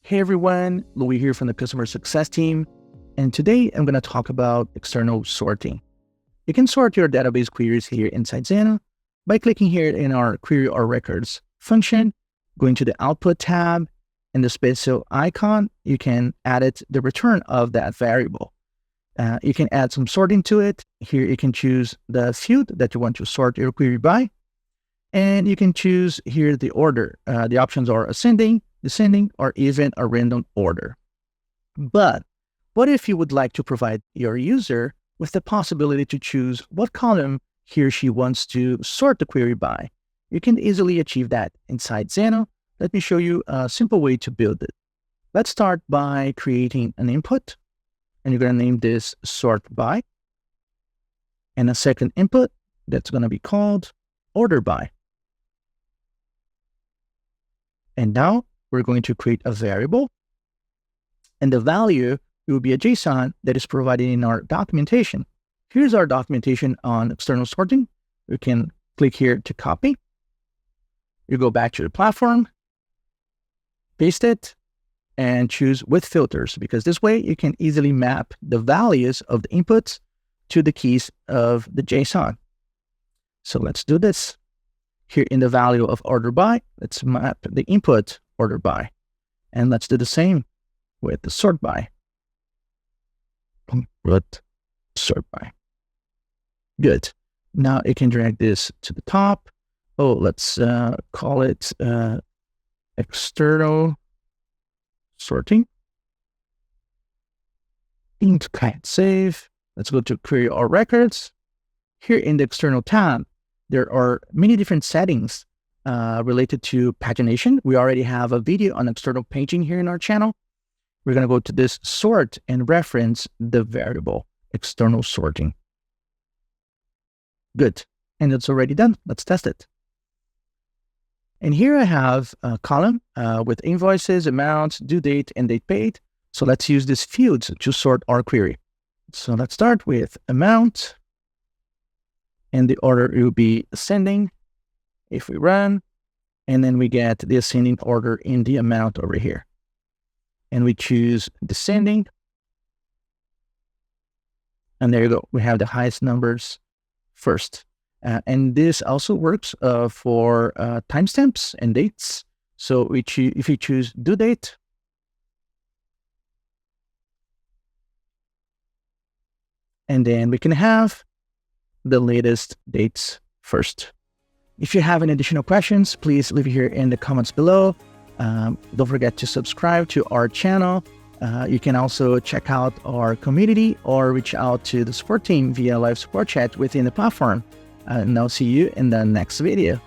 Hey everyone, Louis here from the customer success team, and today I'm going to talk about external sorting. You can sort your database queries here inside Xano by clicking here in our query or records function, going to the output tab, and the special icon, you can edit the return of that variable. You can add some sorting to it. Here you can choose the field that you want to sort your query by, and you can choose here the order. The options are ascending, descending, or even a random order. But what if you would like to provide your user with the possibility to choose what column he or she wants to sort the query by? You can easily achieve that inside Xano. Let me show you a simple way to build it. Let's start by creating an input, and you're going to name this sort by, and a second input that's going to be called order by. And now we're going to create a variable, and the value will be a JSON that is provided in our documentation. Here's our documentation on external sorting. You can click here to copy. You go back to the platform, paste it, and choose with filters, because this way you can easily map the values of the inputs to the keys of the JSON. So let's do this. Here in the value of order by, let's map the input order by. And let's do the same with the sort by. Sort by. Good. Now you can drag this to the top. Oh, let's call it external sorting. Click save. Let's go to query or records. Here in the external tab, there are many different settings related to pagination. We already have a video on external paging here in our channel. We're going to go to this sort and reference the variable external sorting. Good. And it's already done. Let's test it. And here I have a column with invoices, amounts, due date, and date paid. So let's use these fields to sort our query. So let's start with amount, and the order will be ascending if we run, and then we get the ascending order in the amount over here. And we choose descending, and there you go. We have the highest numbers first. And this also works for timestamps and dates. So if you choose due date, and then we can have the latest dates first. If you have any additional questions, please leave it here in the comments below. Don't forget to subscribe to our channel. You can also check out our community or reach out to the support team via live support chat within the platform. And I'll see you in the next video.